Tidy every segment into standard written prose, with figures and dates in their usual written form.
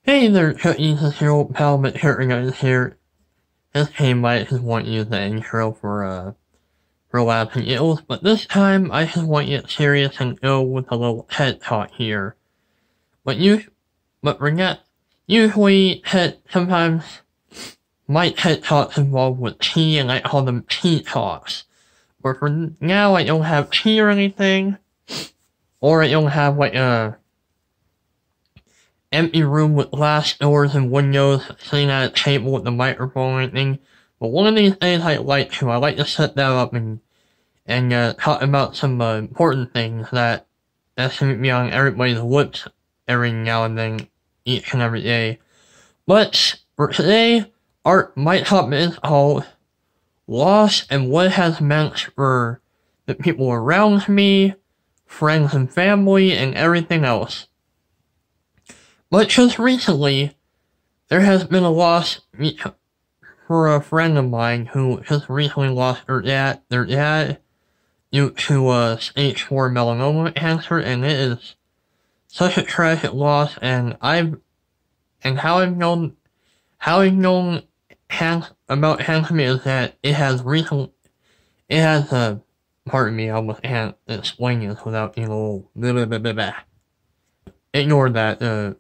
Hey there, Chucky, this is your old pal, but here. This time I just want to use the intro for laughs and giggles, but this time I just want to get serious and go with a little TED Talk here. But forget, usually sometimes my TED Talks involved with tea, and I call them tea talks. But for now, I don't have tea or anything, or I don't have like a empty room with glass doors and windows, sitting at a table with a microphone or anything. But one of these days I like to set that up and talk about some important things that seem to be on everybody's lips every now and then, each and every day. But for today, my topic is called loss and what it has meant for the people around me, friends and family, and everything else. But just recently, there has been a loss for a friend of mine who just recently lost their dad due to stage 4 melanoma cancer, and it is such a tragic loss. And how I've known about cancer is that pardon me, I almost can't explain this without being a little blah. Ignore that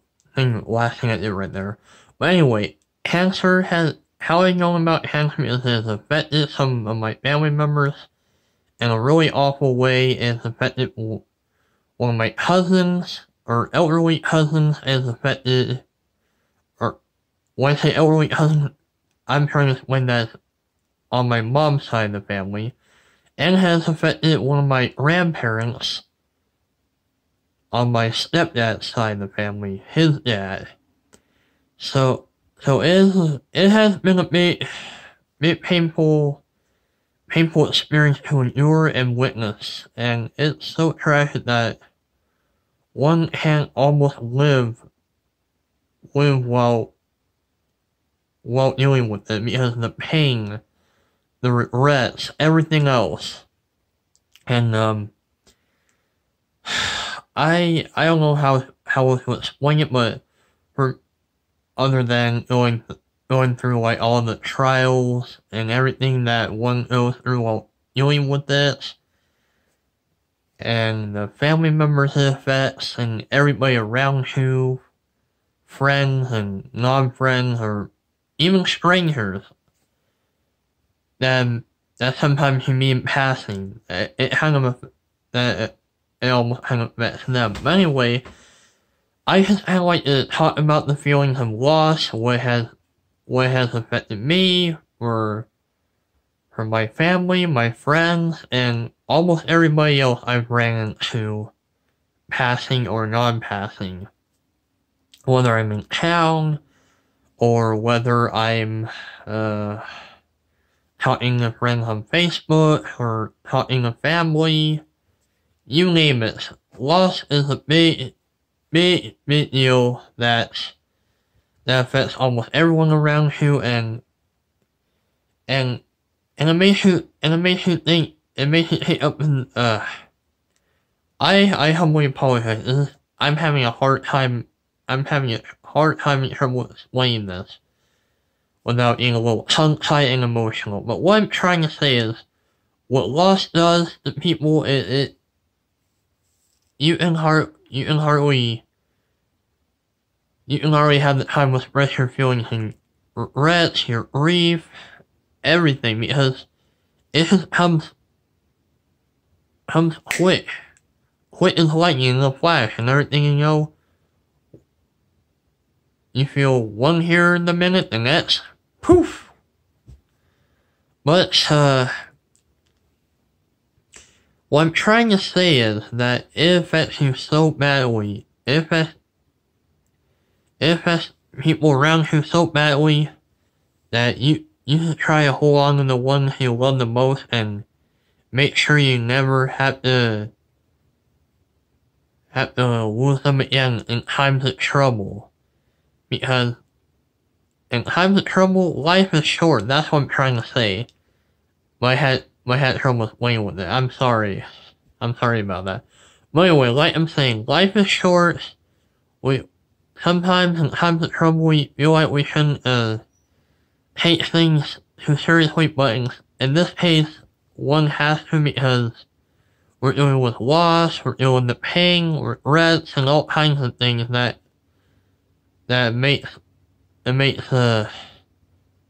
last thing I did right there. But anyway, how I know about cancer is it has affected some of my family members in a really awful way. It's affected one of my cousins, or elderly cousins, or when I say elderly cousins, I'm trying to explain that on my mom's side of the family, and has affected one of my grandparents on my stepdad's side of the family, his dad. So it has been a bit painful experience to endure and witness, and it's so tragic that one can't almost live while dealing with it, because of the pain, the regrets, everything else. And I don't know how to explain it, but other than going through like all the trials and everything that one goes through while dealing with it, and the family members it affects, and everybody around you, friends and non-friends, or even strangers, that sometimes you meet in passing, it almost kind of affects them. But anyway, I just kind of like to talk about the feelings of loss, what has affected me, for my family, my friends, and almost everybody else I've ran into, passing or non-passing. Whether I'm in town, or whether I'm talking to friends on Facebook, or talking to family, you name it. Loss is a big deal that affects almost everyone around you, and it makes you think, it makes you take up in, I humbly apologize. I'm having a hard time and trouble explaining this without being a little tongue-tied and emotional. But what I'm trying to say is, what loss does to people, you can hardly have the time to express your feelings and regrets, your grief, everything, because it just comes quick as lightning in a flash, and everything you feel one here in the minute, and that's poof. But what I'm trying to say is that it affects you so badly. It affects people around you so badly that you should try to hold on to the ones you love the most, and make sure you never have to lose them again in times of trouble. Because in times of trouble, life is short. That's what I'm trying to say. I had trouble explaining with it. I'm sorry about that. But anyway, like I'm saying, life is short. sometimes in times of trouble we feel like we shouldn't take things too seriously, but in this case, one has to because we're dealing with loss, we're dealing with pain, regrets, and all kinds of things that makes the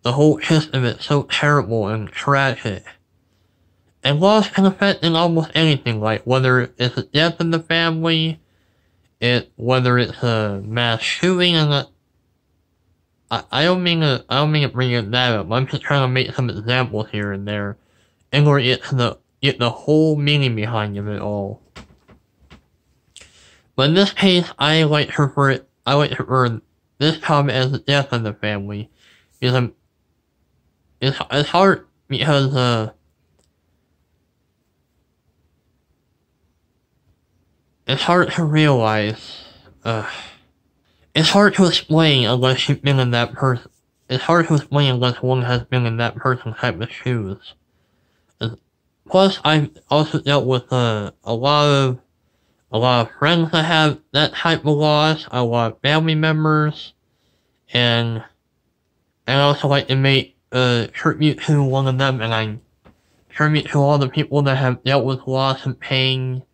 whole gist of it so terrible and tragic. And loss can affect in almost anything, like whether it's a death in the family, whether it's a mass shooting, and I don't mean to bring it that up. I'm just trying to make some examples here and there, in order to get the whole meaning behind it all. But in this case, I like to refer this comment as the death of the family, because it's hard because it's hard to realize. It's hard to explain unless you've been in that person. It's hard to explain unless one has been in that person's type of shoes. Plus, I've also dealt with a lot of friends that have that type of loss, a lot of family members, and I also like to make tribute to one of them, and I tribute to all the people that have dealt with loss and pain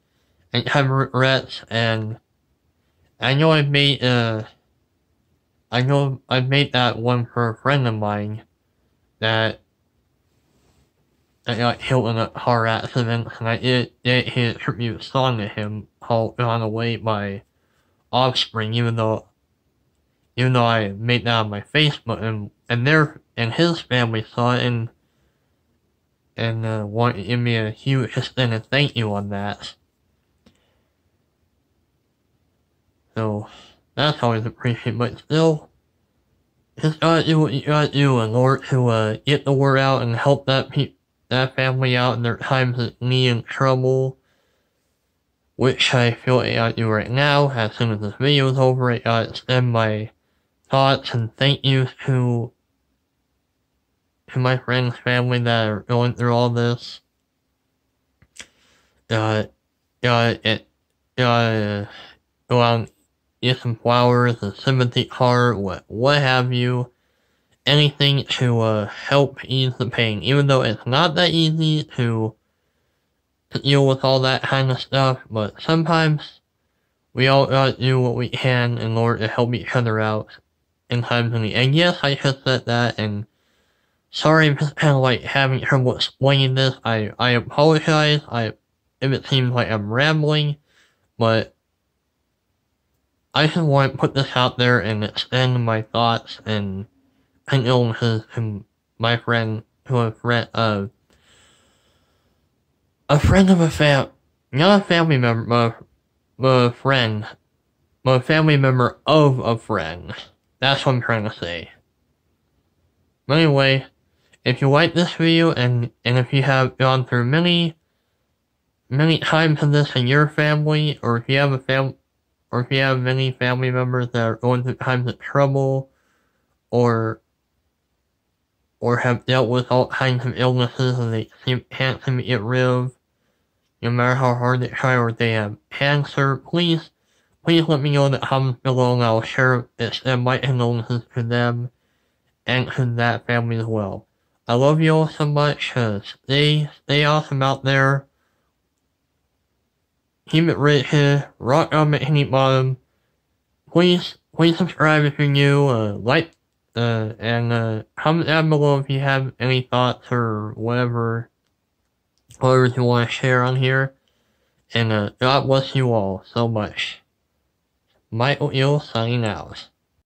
and have regrets. And I know I've made that one for a friend of mine that got killed in a car accident, and I dedicated a tribute song to him called "Gone Away" by Offspring, even though I made that on my Facebook, and his family saw it and wanted to give me a huge extended thank you on that. So that's always appreciated, but still, just gotta do what you gotta do in order to get the word out and help that family out in their times of need and trouble, which I feel I gotta do right now. As soon as this video is over, I gotta extend my thoughts and thank yous to my friends' family that are going through all this. Gotta go out and get some flowers, a sympathy card, what have you. Anything to help ease the pain, even though it's not that easy to deal with all that kind of stuff, but sometimes we all gotta do what we can in order to help each other out in times of need. And yes, I just said that, and sorry I'm just kind of like having trouble explaining this. I apologize if it seems like I'm rambling, but I just want to put this out there and extend my thoughts and condolences to my friend, to a friend of not a family member, but a friend, but a family member of a friend. That's what I'm trying to say. But anyway, if you like this video and if you have gone through many times of this in your family, or if you have many family members that are going through times of trouble, or have dealt with all kinds of illnesses and they can't seem to get rid of, no matter how hard they try, or they have cancer, please let me know in the comments below, and I'll share my condolences to them and to that family as well. I love you all so much. Stay awesome out there. Keep it rich, rock on bikini bottom. Please subscribe if you're new, like, and comment down below if you have any thoughts or whatever you want to share on here. And God bless you all so much. Michael Ill signing out.